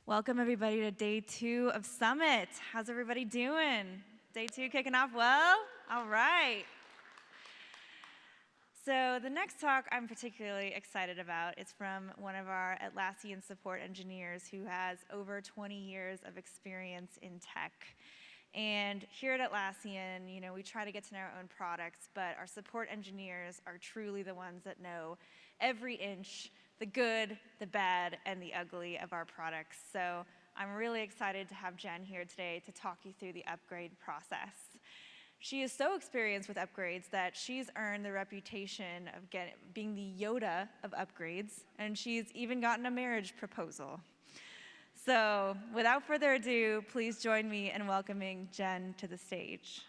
Welcome, everybody, to day 2 of Summit. How's everybody doing? Day 2 kicking off well? All right. So the next talk I'm particularly excited about is from one of our Atlassian support engineers who has over 20 years of experience in tech. And here at Atlassian, we try to get to know our own products, but our support engineers are truly the ones that know every inch, the good, the bad, and the ugly of our products. So I'm really excited to have Jen here today to talk you through the upgrade process. She is so experienced with upgrades that she's earned the reputation of being the Yoda of upgrades, and she's even gotten a marriage proposal. So without further ado, please join me in welcoming Jen to the stage.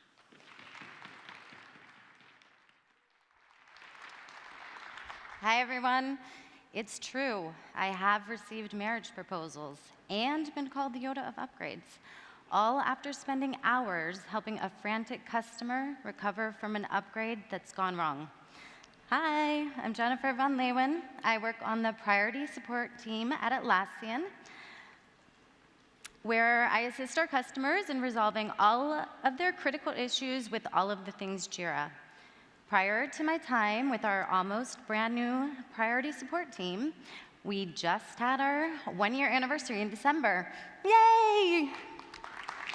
Hi, everyone. It's true. I have received marriage proposals and been called the Yoda of upgrades, all after spending hours helping a frantic customer recover from an upgrade that's gone wrong. Hi, I'm Jennifer van Leeuwen. I work on the priority support team at Atlassian, where I assist our customers in resolving all of their critical issues with all of the things Jira. Prior to my time with our almost brand new priority support team, we just had our 1-year anniversary in December. Yay!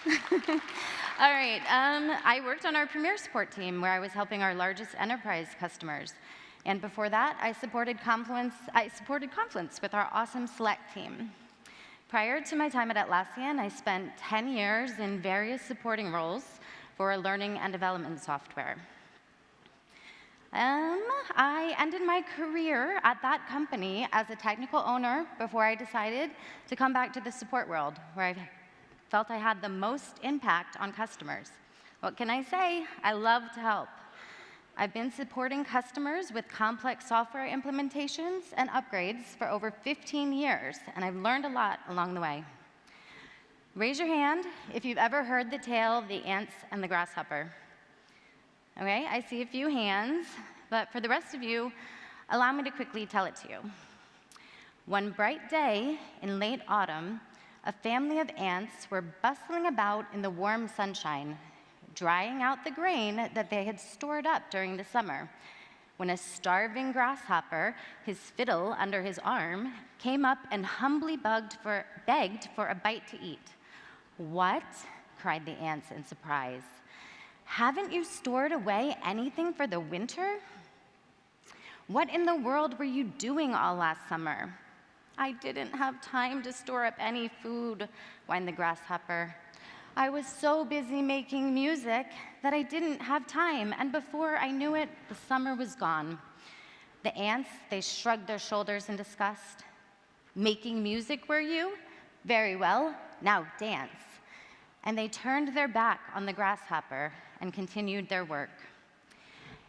All right, I worked on our premier support team where I was helping our largest enterprise customers. And before that, I supported Confluence with our awesome Select team. Prior to my time at Atlassian, I spent 10 years in various supporting roles for learning and development software. I ended my career at that company as a technical owner before I decided to come back to the support world, where I felt I had the most impact on customers. What can I say? I love to help. I've been supporting customers with complex software implementations and upgrades for over 15 years, and I've learned a lot along the way. Raise your hand if you've ever heard the tale, The Ants and the Grasshopper. Okay, I see a few hands, but for the rest of you, allow me to quickly tell it to you. One bright day in late autumn, a family of ants were bustling about in the warm sunshine, drying out the grain that they had stored up during the summer, when a starving grasshopper, his fiddle under his arm, came up and humbly begged for a bite to eat. "What?" cried the ants in surprise. "Haven't you stored away anything for the winter? What in the world were you doing all last summer?" "I didn't have time to store up any food," whined the grasshopper. "I was so busy making music that I didn't have time, and before I knew it, the summer was gone." The ants, they shrugged their shoulders in disgust. "Making music, were you? Very well, now dance." And they turned their back on the grasshopper and continued their work.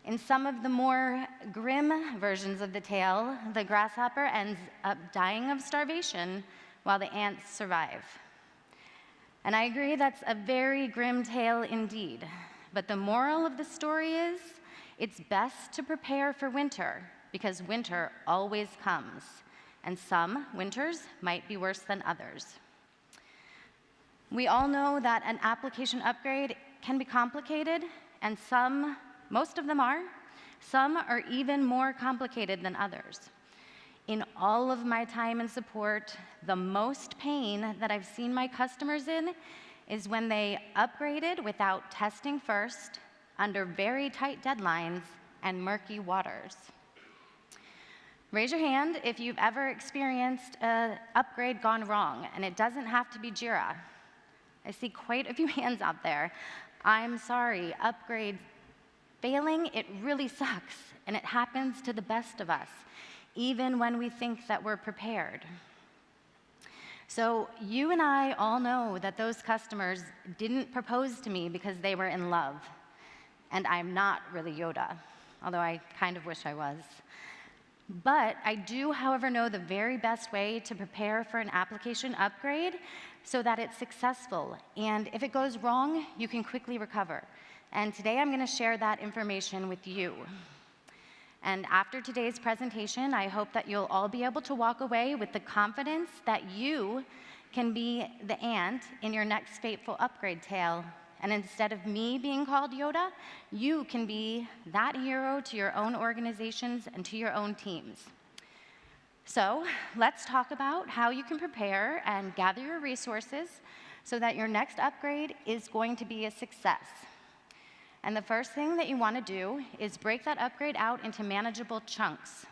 In some of the more grim versions of the tale, the grasshopper ends up dying of starvation while the ants survive. And I agree that's a very grim tale indeed. But the moral of the story is, it's best to prepare for winter, because winter always comes. And some winters might be worse than others. We all know that an application upgrade can be complicated, and most of them are. Some are even more complicated than others. In all of my time in support, the most pain that I've seen my customers in is when they upgraded without testing first, under very tight deadlines and murky waters. Raise your hand if you've ever experienced an upgrade gone wrong, and it doesn't have to be Jira. I see quite a few hands out there. I'm sorry, upgrade failing, it really sucks, and it happens to the best of us, even when we think that we're prepared. So you and I all know that those customers didn't propose to me because they were in love, and I'm not really Yoda, although I kind of wish I was. But I do, however, know the very best way to prepare for an application upgrade so that it's successful. And if it goes wrong, you can quickly recover. And today I'm going to share that information with you. And after today's presentation, I hope that you'll all be able to walk away with the confidence that you can be the ant in your next fateful upgrade tale. And instead of me being called Yoda, you can be that hero to your own organizations and to your own teams. So let's talk about how you can prepare and gather your resources so that your next upgrade is going to be a success. And the first thing that you want to do is break that upgrade out into manageable chunks.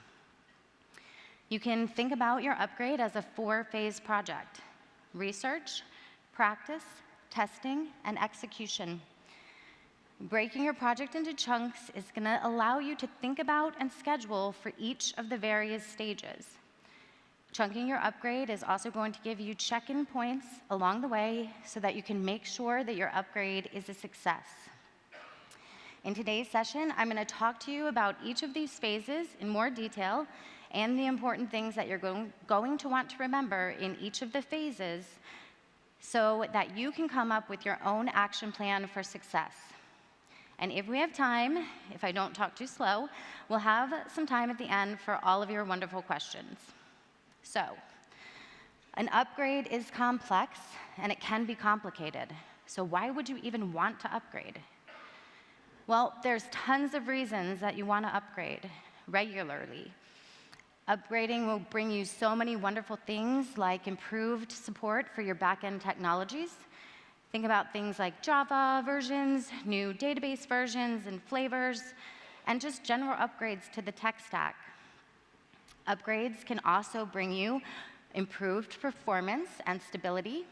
You can think about your upgrade as a 4-phase project: research, practice, testing, and execution. Breaking your project into chunks is going to allow you to think about and schedule for each of the various stages. Chunking your upgrade is also going to give you check-in points along the way so that you can make sure that your upgrade is a success. In today's session, I'm going to talk to you about each of these phases in more detail and the important things that you're going to want to remember in each of the phases so that you can come up with your own action plan for success. And if we have time, if I don't talk too slow, we'll have some time at the end for all of your wonderful questions. So, an upgrade is complex and it can be complicated. So why would you even want to upgrade? Well, there's tons of reasons that you want to upgrade regularly. Upgrading will bring you so many wonderful things like improved support for your back-end technologies. Think about things like Java versions, new database versions and flavors, and just general upgrades to the tech stack. Upgrades can also bring you improved performance and stability,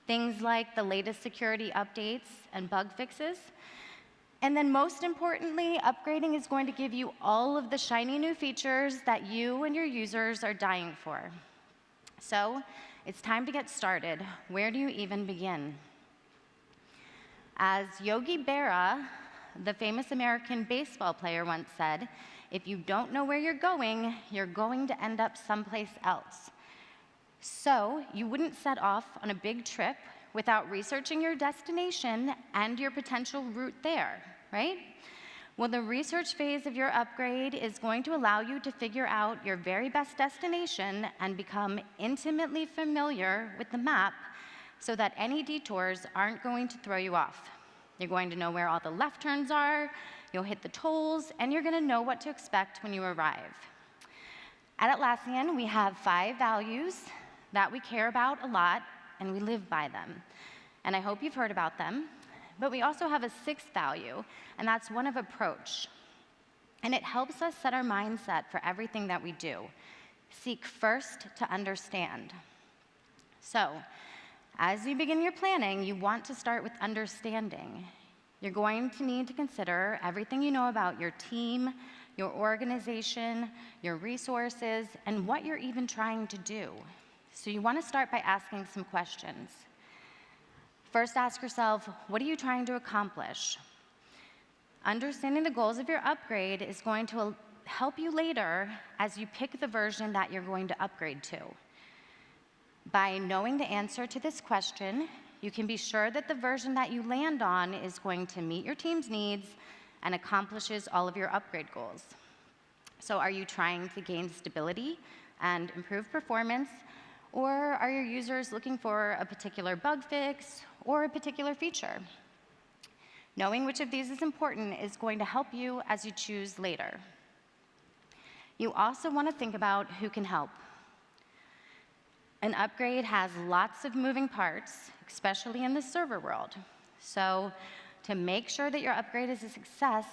things like the latest security updates and bug fixes. And then most importantly, upgrading is going to give you all of the shiny new features that you and your users are dying for. So it's time to get started. Where do you even begin? As Yogi Berra, the famous American baseball player, once said, if you don't know where you're going to end up someplace else. So you wouldn't set off on a big trip without researching your destination and your potential route there, right? Well, the research phase of your upgrade is going to allow you to figure out your very best destination and become intimately familiar with the map so that any detours aren't going to throw you off. You're going to know where all the left turns are, you'll hit the tolls, and you're going to know what to expect when you arrive. At Atlassian, we have 5 values that we care about a lot, and we live by them. And I hope you've heard about them. But we also have a 6th value, and that's one of approach. And it helps us set our mindset for everything that we do. Seek first to understand. So, as you begin your planning, you want to start with understanding. You're going to need to consider everything you know about your team, your organization, your resources, and what you're even trying to do. So you want to start by asking some questions. First, ask yourself, what are you trying to accomplish? Understanding the goals of your upgrade is going to help you later as you pick the version that you're going to upgrade to. By knowing the answer to this question, you can be sure that the version that you land on is going to meet your team's needs and accomplishes all of your upgrade goals. So are you trying to gain stability and improve performance, or are your users looking for a particular bug fix or a particular feature? Knowing which of these is important is going to help you as you choose later. You also want to think about who can help. An upgrade has lots of moving parts, especially in the server world. So to make sure that your upgrade is a success,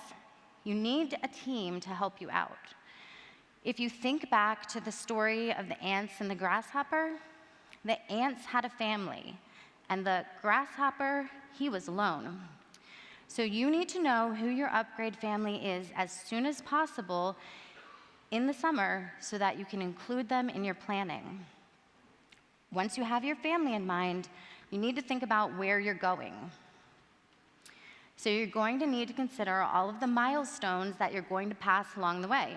you need a team to help you out. If you think back to the story of the ants and the grasshopper, the ants had a family, and the grasshopper, he was alone. So you need to know who your upgrade family is as soon as possible in the summer so that you can include them in your planning. Once you have your family in mind, you need to think about where you're going. So you're going to need to consider all of the milestones that you're going to pass along the way.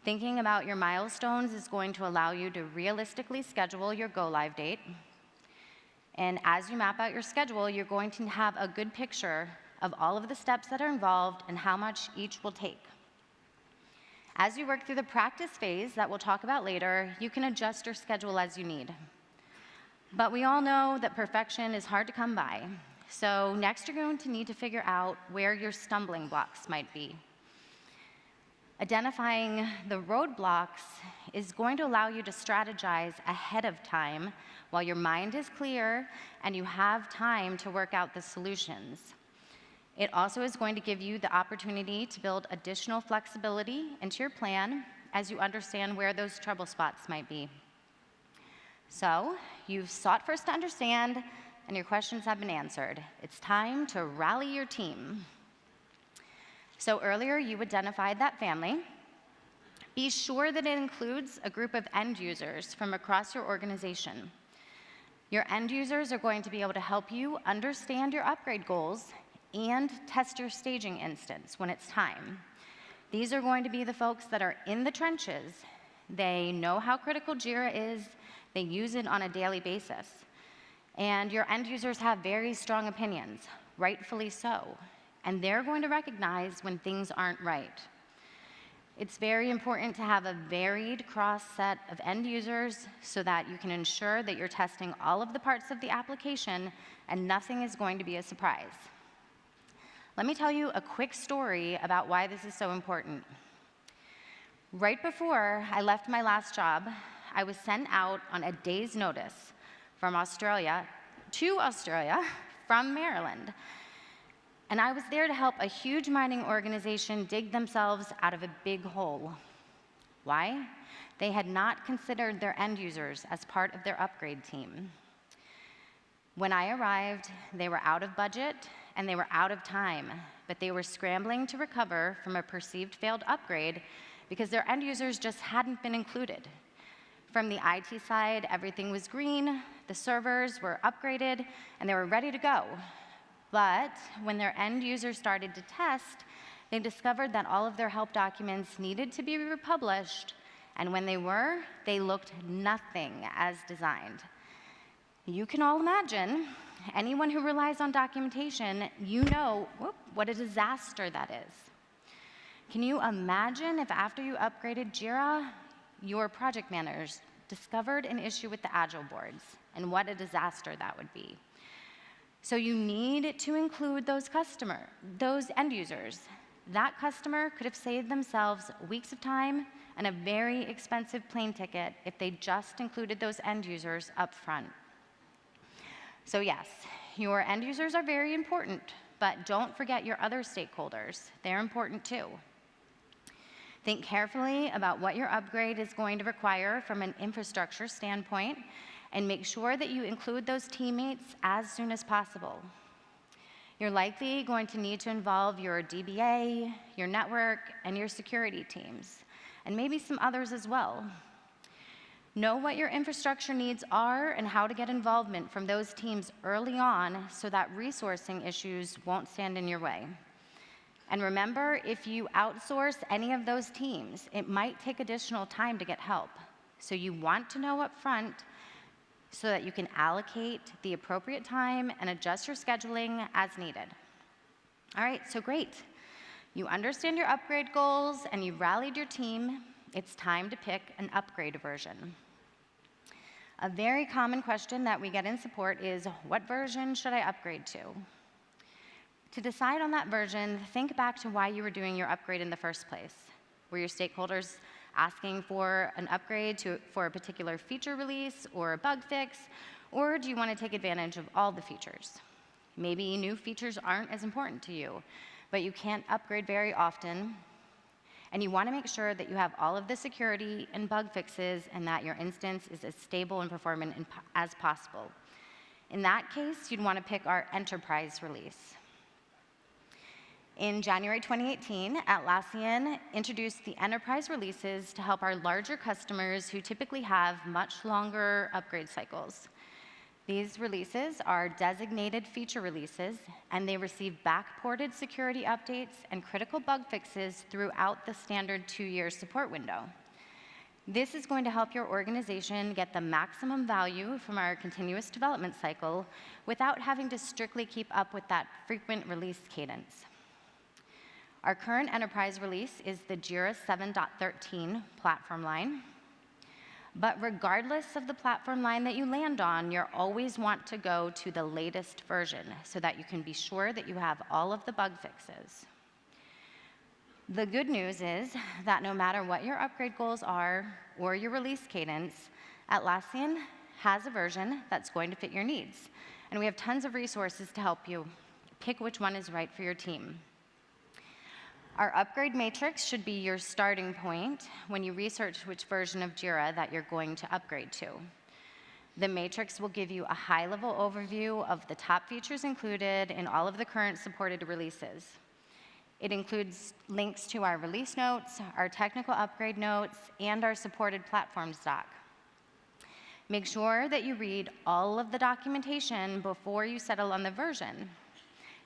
Thinking about your milestones is going to allow you to realistically schedule your go-live date. And as you map out your schedule, you're going to have a good picture of all of the steps that are involved and how much each will take. As you work through the practice phase that we'll talk about later, you can adjust your schedule as you need. But we all know that perfection is hard to come by. So next, you're going to need to figure out where your stumbling blocks might be. Identifying the roadblocks is going to allow you to strategize ahead of time while your mind is clear and you have time to work out the solutions. It also is going to give you the opportunity to build additional flexibility into your plan as you understand where those trouble spots might be. So, you've sought first to understand, and your questions have been answered. It's time to rally your team. So earlier, you identified that family. Be sure that it includes a group of end users from across your organization. Your end users are going to be able to help you understand your upgrade goals and test your staging instance when it's time. These are going to be the folks that are in the trenches. They know how critical Jira is. They use it on a daily basis. And your end users have very strong opinions, rightfully so. And they're going to recognize when things aren't right. It's very important to have a varied cross set of end users so that you can ensure that you're testing all of the parts of the application and nothing is going to be a surprise. Let me tell you a quick story about why this is so important. Right before I left my last job, I was sent out on a day's notice from Australia to Australia from Maryland. And I was there to help a huge mining organization dig themselves out of a big hole. Why? They had not considered their end users as part of their upgrade team. When I arrived, they were out of budget and they were out of time, but they were scrambling to recover from a perceived failed upgrade because their end users just hadn't been included. From the IT side, everything was green, the servers were upgraded, and they were ready to go. But when their end users started to test, they discovered that all of their help documents needed to be republished, and when they were, they looked nothing as designed. You can all imagine, anyone who relies on documentation, you know what a disaster that is. Can you imagine if after you upgraded Jira, your project managers discovered an issue with the Agile boards, and what a disaster that would be. So you need to include those end users. That customer could have saved themselves weeks of time and a very expensive plane ticket if they just included those end users up front. So yes, your end users are very important, but don't forget your other stakeholders. They're important too. Think carefully about what your upgrade is going to require from an infrastructure standpoint, and make sure that you include those teammates as soon as possible. You're likely going to need to involve your DBA, your network, and your security teams, and maybe some others as well. Know what your infrastructure needs are and how to get involvement from those teams early on so that resourcing issues won't stand in your way. And remember, if you outsource any of those teams, it might take additional time to get help. So you want to know up front so that you can allocate the appropriate time and adjust your scheduling as needed. All right, so great. You understand your upgrade goals and you've rallied your team. It's time to pick an upgrade version. A very common question that we get in support is, what version should I upgrade to? To decide on that version, think back to why you were doing your upgrade in the first place. Were your stakeholders asking for an upgrade for a particular feature release or a bug fix, or do you want to take advantage of all the features? Maybe new features aren't as important to you, but you can't upgrade very often, and you want to make sure that you have all of the security and bug fixes and that your instance is as stable and performant as possible. In that case, you'd want to pick our enterprise release. In January 2018, Atlassian introduced the enterprise releases to help our larger customers who typically have much longer upgrade cycles. These releases are designated feature releases, and they receive back-ported security updates and critical bug fixes throughout the standard 2-year support window. This is going to help your organization get the maximum value from our continuous development cycle without having to strictly keep up with that frequent release cadence. Our current enterprise release is the Jira 7.13 platform line. But regardless of the platform line that you land on, you'll always want to go to the latest version so that you can be sure that you have all of the bug fixes. The good news is that no matter what your upgrade goals are or your release cadence, Atlassian has a version that's going to fit your needs. And we have tons of resources to help you pick which one is right for your team. Our upgrade matrix should be your starting point when you research which version of Jira that you're going to upgrade to. The matrix will give you a high-level overview of the top features included in all of the current supported releases. It includes links to our release notes, our technical upgrade notes, and our supported platforms doc. Make sure that you read all of the documentation before you settle on the version,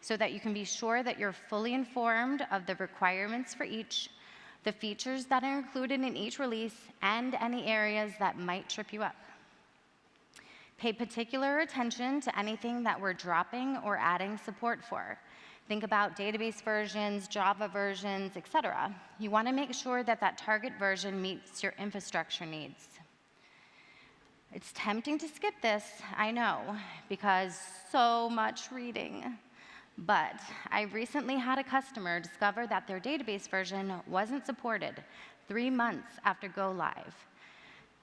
so that you can be sure that you're fully informed of the requirements for each, the features that are included in each release, and any areas that might trip you up. Pay particular attention to anything that we're dropping or adding support for. Think about database versions, Java versions, etc. You want to make sure that that target version meets your infrastructure needs. It's tempting to skip this, I know, because so much reading. But I recently had a customer discover that their database version wasn't supported 3 months after go live.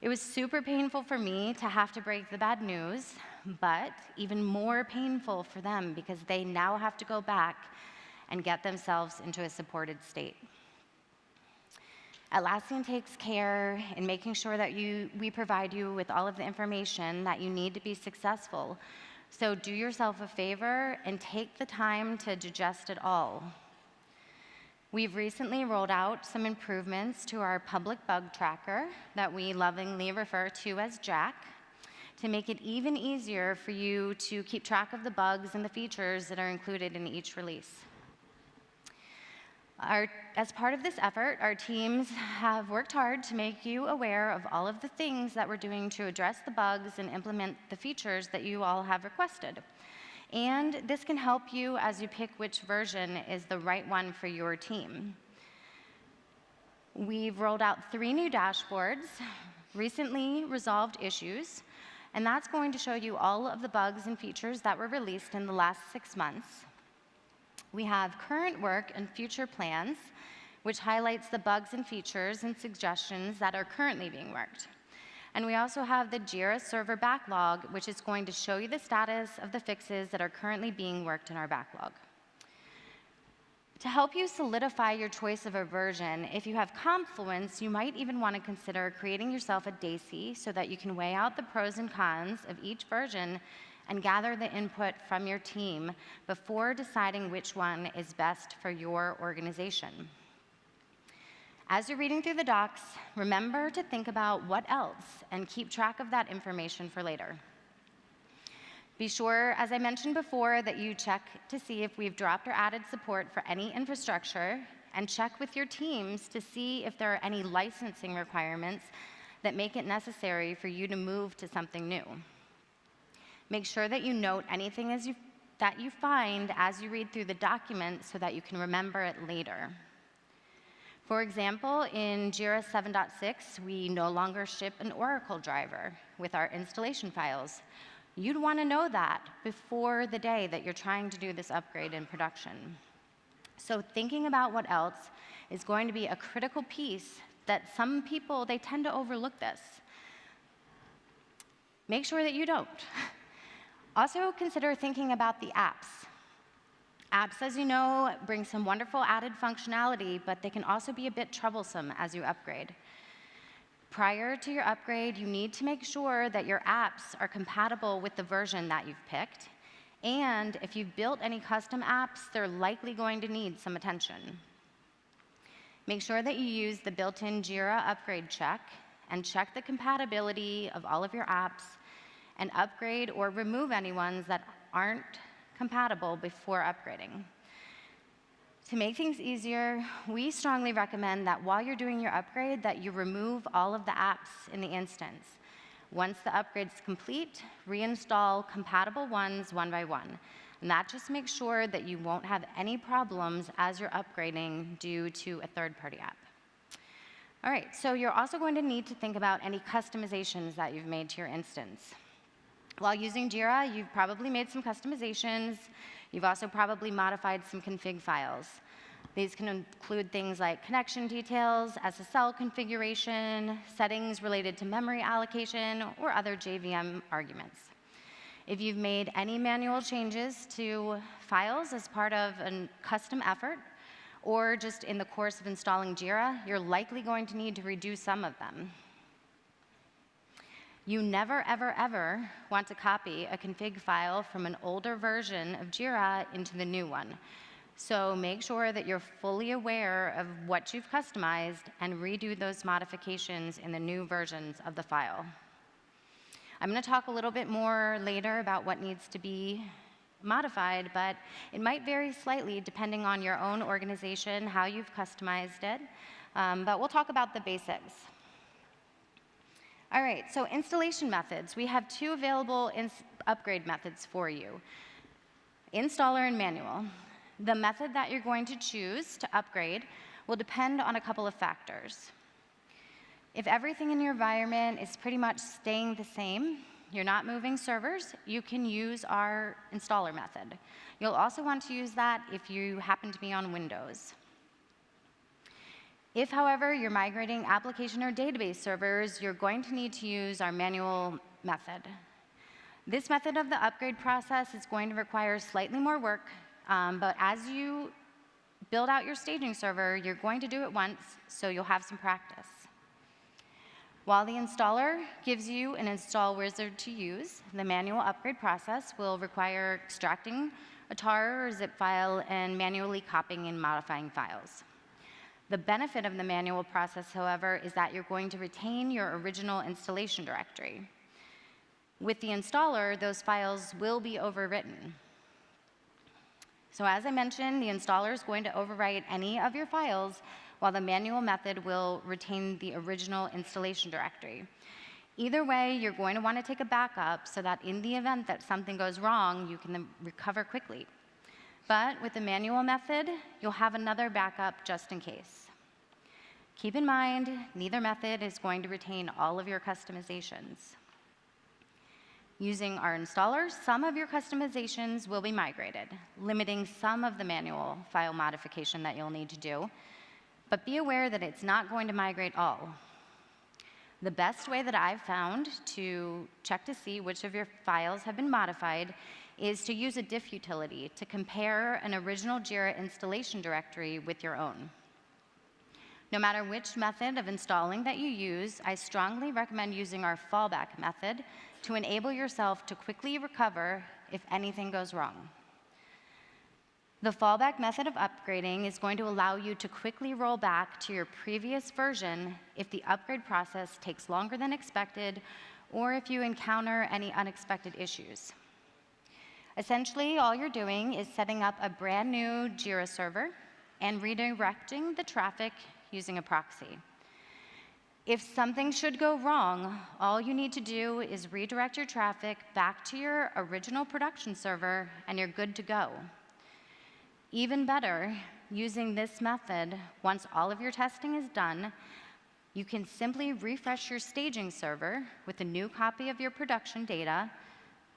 It was super painful for me to have to break the bad news, but even more painful for them because they now have to go back and get themselves into a supported state. Atlassian takes care in making sure that we provide you with all of the information that you need to be successful. So do yourself a favor and take the time to digest it all. We've recently rolled out some improvements to our public bug tracker that we lovingly refer to as Jack, to make it even easier for you to keep track of the bugs and the features that are included in each release. As part of this effort, our teams have worked hard to make you aware of all of the things that we're doing to address the bugs and implement the features that you all have requested. And this can help you as you pick which version is the right one for your team. We've rolled out 3 new dashboards, recently resolved issues, and that's going to show you all of the bugs and features that were released in the last 6 months. We have current work and future plans, which highlights the bugs and features and suggestions that are currently being worked. And we also have the Jira server backlog, which is going to show you the status of the fixes that are currently being worked in our backlog. To help you solidify your choice of a version, if you have Confluence, you might even want to consider creating yourself a DAISY so that you can weigh out the pros and cons of each version and gather the input from your team before deciding which one is best for your organization. As you're reading through the docs, remember to think about what else and keep track of that information for later. Be sure, as I mentioned before, that you check to see if we've dropped or added support for any infrastructure, and check with your teams to see if there are any licensing requirements that make it necessary for you to move to something new. Make sure that you note anything that you find as you read through the document so that you can remember it later. For example, in Jira 7.6, we no longer ship an Oracle driver with our installation files. You'd want to know that before the day that you're trying to do this upgrade in production. So thinking about what else is going to be a critical piece that some people, they tend to overlook this. Make sure that you don't. Also consider thinking about the apps. Apps, as you know, bring some wonderful added functionality, but they can also be a bit troublesome as you upgrade. Prior to your upgrade, you need to make sure that your apps are compatible with the version that you've picked. And if you've built any custom apps, they're likely going to need some attention. Make sure that you use the built-in Jira upgrade check and check the compatibility of all of your apps and upgrade or remove any ones that aren't compatible before upgrading. To make things easier, we strongly recommend that while you're doing your upgrade, that you remove all of the apps in the instance. Once the upgrade's complete, reinstall compatible ones one by one. And that just makes sure that you won't have any problems as you're upgrading due to a third-party app. All right, so you're also going to need to think about any customizations that you've made to your instance. While using Jira, you've probably made some customizations. You've also probably modified some config files. These can include things like connection details, SSL configuration, settings related to memory allocation, or other JVM arguments. If you've made any manual changes to files as part of a custom effort, or just in the course of installing Jira, you're likely going to need to redo some of them. You never, ever, ever want to copy a config file from an older version of Jira into the new one. So make sure that you're fully aware of what you've customized and redo those modifications in the new versions of the file. I'm going to talk a little bit more later about what needs to be modified, but it might vary slightly depending on your own organization, how you've customized it. But we'll talk about the basics. All right, so installation methods. We have two available upgrade methods for you, installer and manual. The method that you're going to choose to upgrade will depend on a couple of factors. If everything in your environment is pretty much staying the same, you're not moving servers, you can use our installer method. You'll also want to use that if you happen to be on Windows. If, however, you're migrating application or database servers, you're going to need to use our manual method. This method of the upgrade process is going to require slightly more work, but as you build out your staging server, you're going to do it once, so you'll have some practice. While the installer gives you an install wizard to use, the manual upgrade process will require extracting a tar or zip file and manually copying and modifying files. The benefit of the manual process, however, is that you're going to retain your original installation directory. With the installer, those files will be overwritten. So as I mentioned, the installer is going to overwrite any of your files, while the manual method will retain the original installation directory. Either way, you're going to want to take a backup so that in the event that something goes wrong, you can recover quickly. But with the manual method, you'll have another backup just in case. Keep in mind, neither method is going to retain all of your customizations. Using our installer, some of your customizations will be migrated, limiting some of the manual file modification that you'll need to do. But be aware that it's not going to migrate all. The best way that I've found to check to see which of your files have been modified is to use a diff utility to compare an original Jira installation directory with your own. No matter which method of installing that you use, I strongly recommend using our fallback method to enable yourself to quickly recover if anything goes wrong. The fallback method of upgrading is going to allow you to quickly roll back to your previous version if the upgrade process takes longer than expected or if you encounter any unexpected issues. Essentially, all you're doing is setting up a brand new Jira server and redirecting the traffic using a proxy. If something should go wrong, all you need to do is redirect your traffic back to your original production server and you're good to go. Even better, using this method, once all of your testing is done, you can simply refresh your staging server with a new copy of your production data,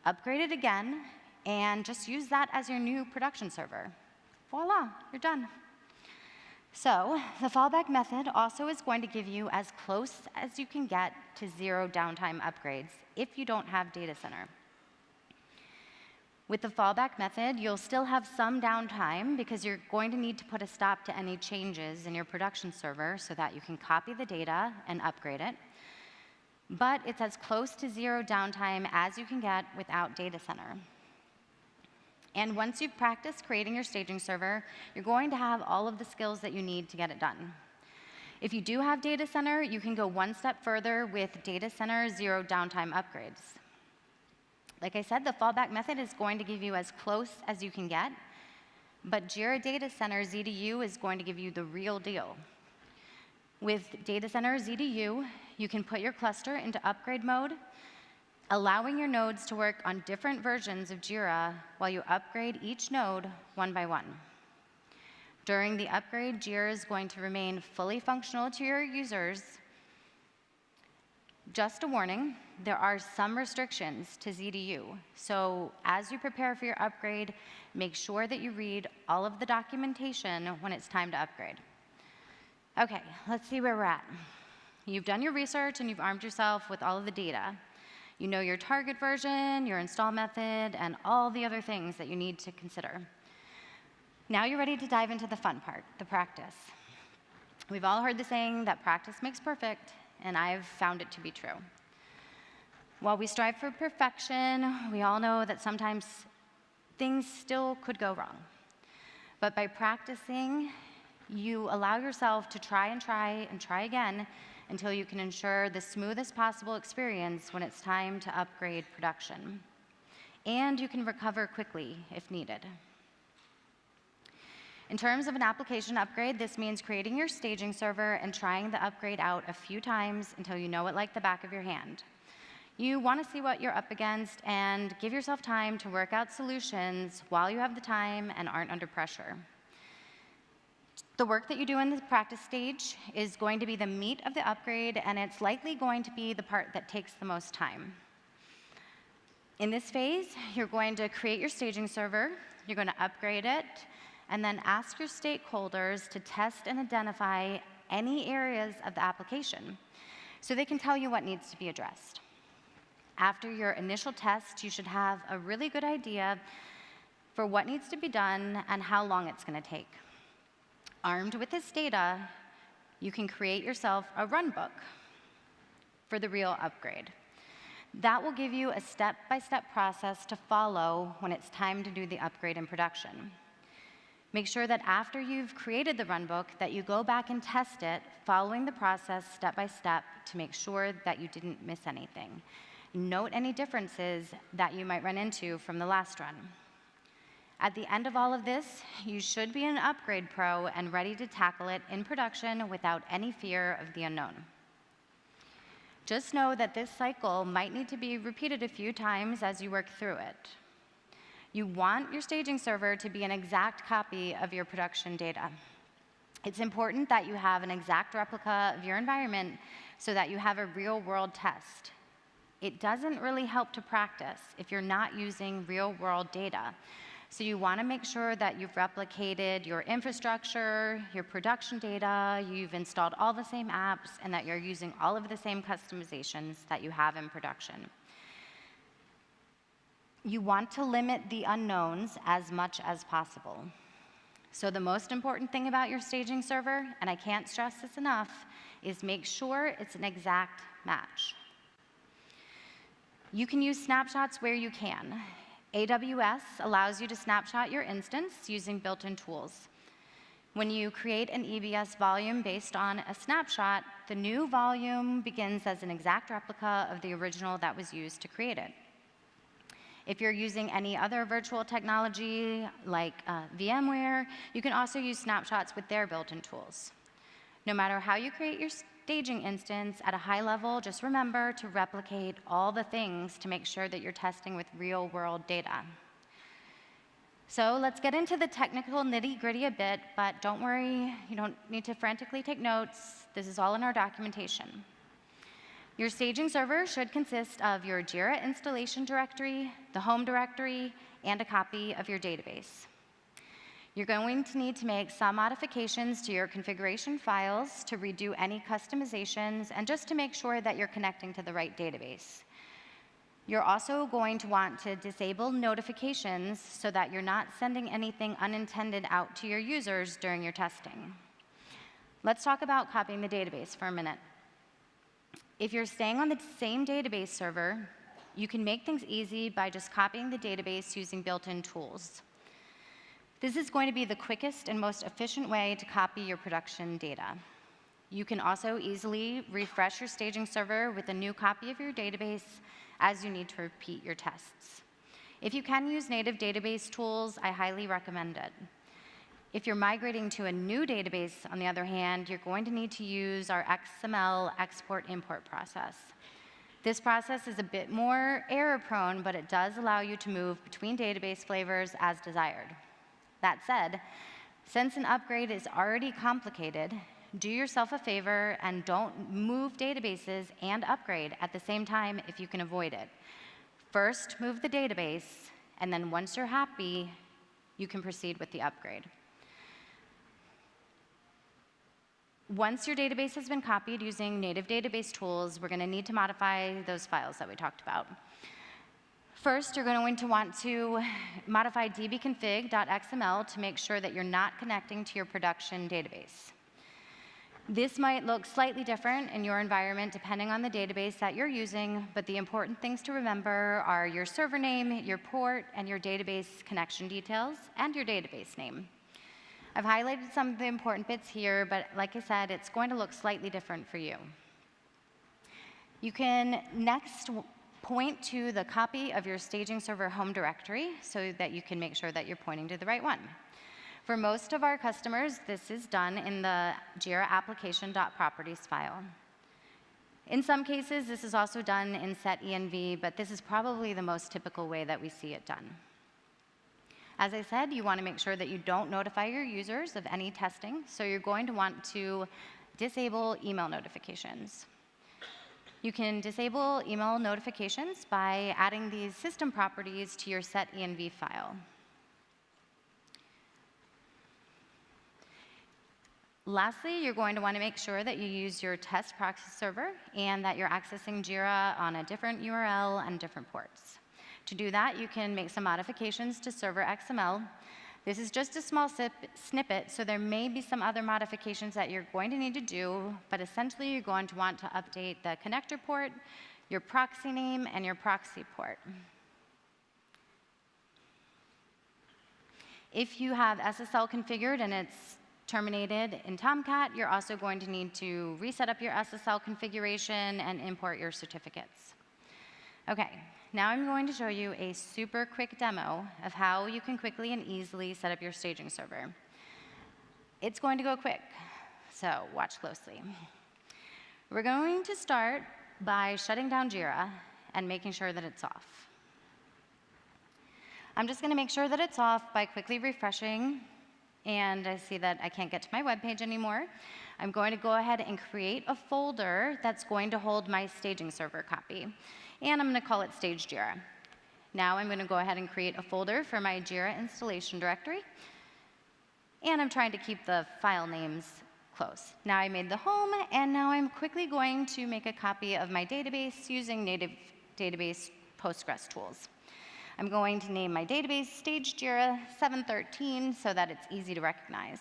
upgrade it again, and just use that as your new production server. Voila, you're done. So the fallback method also is going to give you as close as you can get to zero downtime upgrades if you don't have data center. With the fallback method, you'll still have some downtime because you're going to need to put a stop to any changes in your production server so that you can copy the data and upgrade it. But it's as close to zero downtime as you can get without data center. And once you've practiced creating your staging server, you're going to have all of the skills that you need to get it done. If you do have data center, you can go one step further with data center zero downtime upgrades. Like I said, the fallback method is going to give you as close as you can get, but Jira Data Center ZDU is going to give you the real deal. With Data Center ZDU, you can put your cluster into upgrade mode, allowing your nodes to work on different versions of Jira while you upgrade each node one by one. During the upgrade, Jira is going to remain fully functional to your users. Just a warning, there are some restrictions to ZDU. So as you prepare for your upgrade, make sure that you read all of the documentation when it's time to upgrade. Okay, let's see where we're at. You've done your research and you've armed yourself with all of the data. You know your target version, your install method, and all the other things that you need to consider. Now you're ready to dive into the fun part, the practice. We've all heard the saying that practice makes perfect, and I've found it to be true. While we strive for perfection, we all know that sometimes things still could go wrong. But by practicing, you allow yourself to try and try again until you can ensure the smoothest possible experience when it's time to upgrade production. And you can recover quickly if needed. In terms of an application upgrade, this means creating your staging server and trying the upgrade out a few times until you know it like the back of your hand. You want to see what you're up against and give yourself time to work out solutions while you have the time and aren't under pressure. The work that you do in the practice stage is going to be the meat of the upgrade, and it's likely going to be the part that takes the most time. In this phase, you're going to create your staging server, you're going to upgrade it, and then ask your stakeholders to test and identify any areas of the application so they can tell you what needs to be addressed. After your initial test, you should have a really good idea for what needs to be done and how long it's going to take. Armed with this data, you can create yourself a runbook for the real upgrade. That will give you a step-by-step process to follow when it's time to do the upgrade in production. Make sure that after you've created the runbook that you go back and test it, following the process step by step to make sure that you didn't miss anything. Note any differences that you might run into from the last run. At the end of all of this, you should be an upgrade pro and ready to tackle it in production without any fear of the unknown. Just know that this cycle might need to be repeated a few times as you work through it. You want your staging server to be an exact copy of your production data. It's important that you have an exact replica of your environment so that you have a real-world test. It doesn't really help to practice if you're not using real-world data. So you want to make sure that you've replicated your infrastructure, your production data, you've installed all the same apps, and that you're using all of the same customizations that you have in production. You want to limit the unknowns as much as possible. So the most important thing about your staging server, and I can't stress this enough, is make sure it's an exact match. You can use snapshots where you can. AWS allows you to snapshot your instance using built-in tools. When you create an EBS volume based on a snapshot, the new volume begins as an exact replica of the original that was used to create it. If you're using any other virtual technology like VMware, you can also use snapshots with their built-in tools. No matter how you create your staging instance at a high level, just remember to replicate all the things to make sure that you're testing with real-world data. So let's get into the technical nitty-gritty a bit, but don't worry, you don't need to frantically take notes. This is all in our documentation. Your staging server should consist of your Jira installation directory, the home directory, and a copy of your database. You're going to need to make some modifications to your configuration files to redo any customizations and just to make sure that you're connecting to the right database. You're also going to want to disable notifications so that you're not sending anything unintended out to your users during your testing. Let's talk about copying the database for a minute. If you're staying on the same database server, you can make things easy by just copying the database using built-in tools. This is going to be the quickest and most efficient way to copy your production data. You can also easily refresh your staging server with a new copy of your database as you need to repeat your tests. If you can use native database tools, I highly recommend it. If you're migrating to a new database, on the other hand, you're going to need to use our XML export-import process. This process is a bit more error-prone, but it does allow you to move between database flavors as desired. That said, Since an upgrade is already complicated, do yourself a favor and don't move databases and upgrade at the same time if you can avoid it. First, move the database, and then once you're happy, you can proceed with the upgrade. Once your database has been copied using native database tools, we're going to need to modify those files that we talked about. First, you're going to want to modify dbconfig.xml to make sure that you're not connecting to your production database. This might look slightly different in your environment depending on the database that you're using, but the important things to remember are your server name, your port, and your database connection details, and your database name. I've highlighted some of the important bits here, but like I said, it's going to look slightly different for you. You can next point to the copy of your staging server home directory so that you can make sure that you're pointing to the right one. For most of our customers, this is done in the Jira application.properties file. In some cases, this is also done in setenv, but this is probably the most typical way that we see it done. As I said, you want to make sure that you don't notify your users of any testing, so you're going to want to disable email notifications. You can disable email notifications by adding these system properties to your setenv file. Lastly, you're going to want to make sure that you use your test proxy server and that you're accessing Jira on a different URL and different ports. To do that, you can make some modifications to server XML. This is just a small snippet, so there may be some other modifications that you're going to need to do, but essentially you're going to want to update the connector port, your proxy name, and your proxy port. If you have SSL configured and it's terminated in Tomcat, you're also going to need to reset up your SSL configuration and import your certificates. Okay, now I'm going to show you a super quick demo of how you can quickly and easily set up your staging server. It's going to go quick, so watch closely. We're going to start by shutting down Jira and making sure that it's off. I'm just going to make sure that it's off by quickly refreshing, and I see that I can't get to my web page anymore. I'm going to go ahead and create a folder that's going to hold my staging server copy, and I'm going to call it Stage Jira. Now I'm going to go ahead and create a folder for my Jira installation directory, and I'm trying to keep the file names close. Now I made the home, and now I'm quickly going to make a copy of my database using native database Postgres tools. I'm going to name my database Stage Jira 713 so that it's easy to recognize.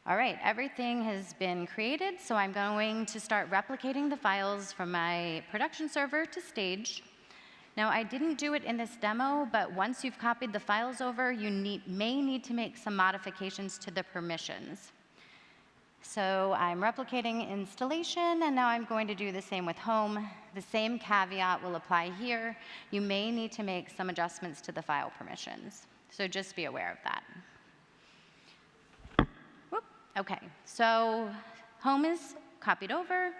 All right, everything has been created, so I'm going to start replicating the files from my production server to Stage. Now, I didn't do it in this demo, but once you've copied the files over, you may need to make some modifications to the permissions. So I'm replicating installation, and now I'm going to do the same with home. The same caveat will apply here. You may need to make some adjustments to the file permissions, so just be aware of that. Whoop. Okay, so home is copied over,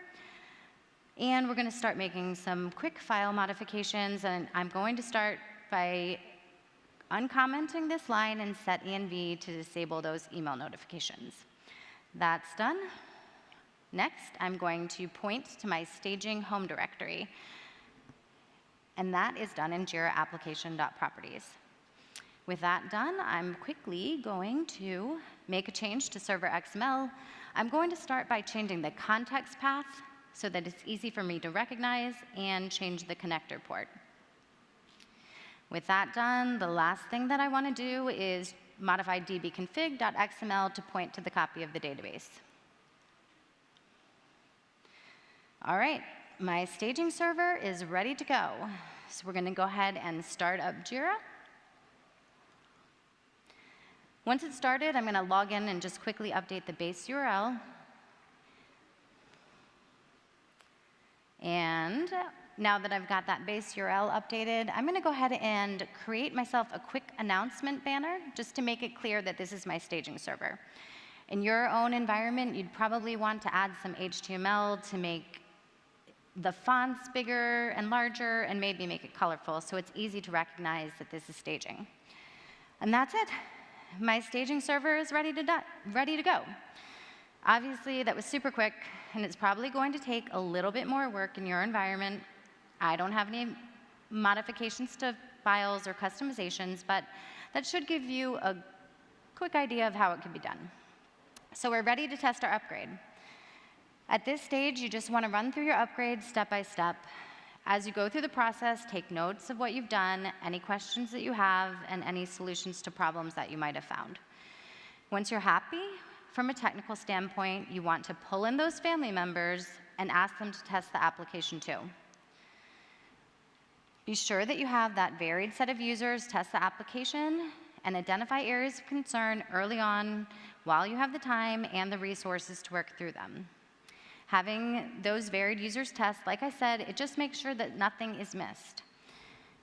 and we're going to start making some quick file modifications, and I'm going to start by uncommenting this line and set env to disable those email notifications. That's done. Next, I'm going to point to my staging home directory, and that is done in Jira application.properties. With that done, I'm quickly going to make a change to server XML. I'm going to start by changing the context path so that it's easy for me to recognize and change the connector port. With that done, the last thing that I want to do is modify dbconfig.xml to point to the copy of the database. All right, my staging server is ready to go. So we're going to go ahead and start up Jira. Once it's started, I'm going to log in and just quickly update the base URL. And now that I've got that base URL updated, I'm going to go ahead and create myself a quick announcement banner just to make it clear that this is my staging server. In your own environment, you'd probably want to add some HTML to make the fonts bigger and larger and maybe make it colorful so it's easy to recognize that this is staging. And that's it. my staging server is ready to go. Obviously, that was super quick, and it's probably going to take a little bit more work in your environment. I don't have any modifications to files or customizations, but that should give you a quick idea of how it can be done. So we're ready to test our upgrade. At this stage, you just want to run through your upgrade step by step. As you go through the process, take notes of what you've done, any questions that you have, and any solutions to problems that you might have found. Once you're happy, from a technical standpoint, you want to pull in those family members and ask them to test the application too. Be sure that you have that varied set of users test the application and identify areas of concern early on while you have the time and the resources to work through them. Having those varied users test, like I said, it just makes sure that nothing is missed.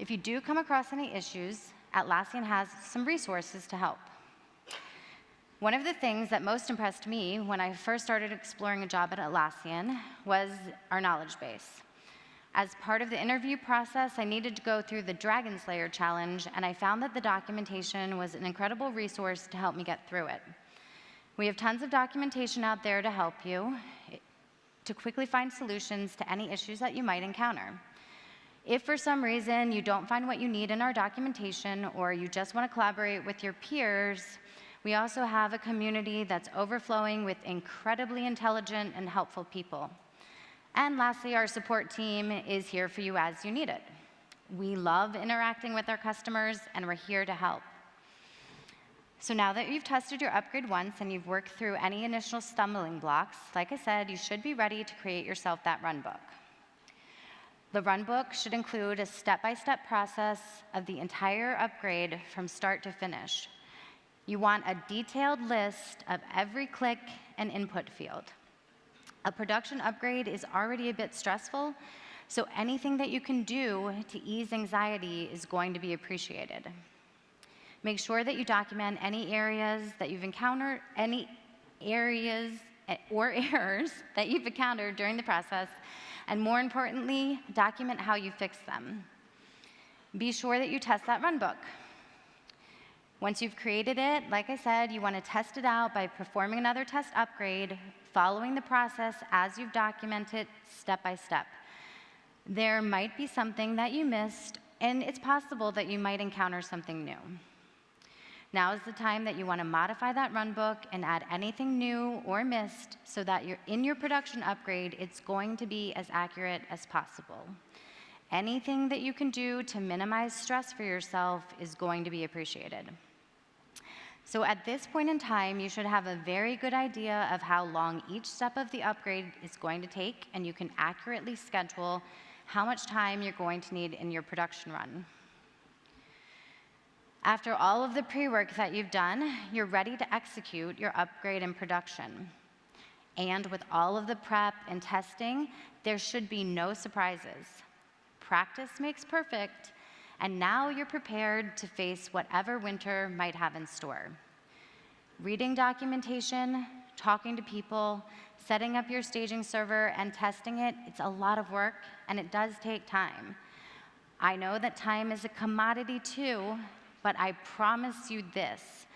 If you do come across any issues, Atlassian has some resources to help. One of the things that most impressed me when I first started exploring a job at Atlassian was our knowledge base. As part of the interview process, I needed to go through the Dragon Slayer challenge, and I found that the documentation was an incredible resource to help me get through it. We have tons of documentation out there to help you to quickly find solutions to any issues that you might encounter. If for some reason you don't find what you need in our documentation, or you just want to collaborate with your peers, we also have a community that's overflowing with incredibly intelligent and helpful people. And lastly, our support team is here for you as you need it. We love interacting with our customers, and we're here to help. So now that you've tested your upgrade once and you've worked through any initial stumbling blocks, like I said, you should be ready to create yourself that runbook. The runbook should include a step-by-step process of the entire upgrade from start to finish. You want a detailed list of every click and input field. A production upgrade is already a bit stressful, so anything that you can do to ease anxiety is going to be appreciated. Make sure that you document any areas that you've encountered, any areas or errors that you've encountered during the process, and more importantly, document how you fix them. Be sure that you test that runbook. Once you've created it, like I said, you want to test it out by performing another test upgrade, following the process as you've documented step by step. There might be something that you missed, and it's possible that you might encounter something new. Now is the time that you want to modify that runbook and add anything new or missed so that in your production upgrade, it's going to be as accurate as possible. Anything that you can do to minimize stress for yourself is going to be appreciated. So at this point in time, you should have a very good idea of how long each step of the upgrade is going to take, and you can accurately schedule how much time you're going to need in your production run. After all of the pre-work that you've done, you're ready to execute your upgrade in production. And with all of the prep and testing, there should be no surprises. Practice makes perfect, and now you're prepared to face whatever winter might have in store. Reading documentation, talking to people, setting up your staging server, and testing it, it's a lot of work, and it does take time. I know that time is a commodity too, but I promise you this,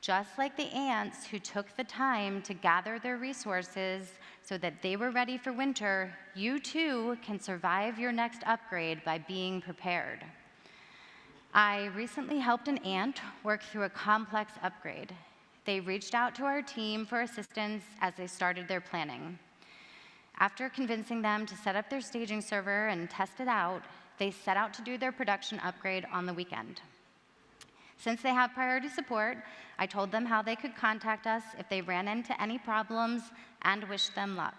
just like the ants who took the time to gather their resources so that they were ready for winter, you too can survive your next upgrade by being prepared. I recently helped an ant work through a complex upgrade. They reached out to our team for assistance as they started their planning. After convincing them to set up their staging server and test it out, they set out to do their production upgrade on the weekend. Since they have priority support, I told them how they could contact us if they ran into any problems and wished them luck.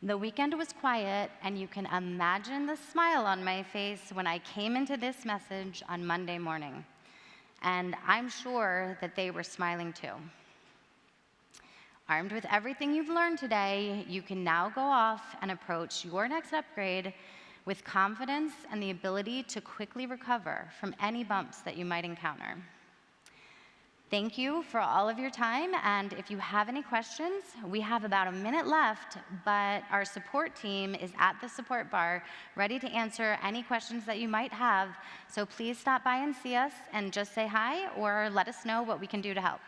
The weekend was quiet, and you can imagine the smile on my face when I came into this message on Monday morning. And I'm sure that they were smiling too. Armed with everything you've learned today, you can now go off and approach your next upgrade with confidence and the ability to quickly recover from any bumps that you might encounter. Thank you for all of your time, and if you have any questions, we have about a minute left, but our support team is at the support bar, ready to answer any questions that you might have, so please stop by and see us, and just say hi, or let us know what we can do to help.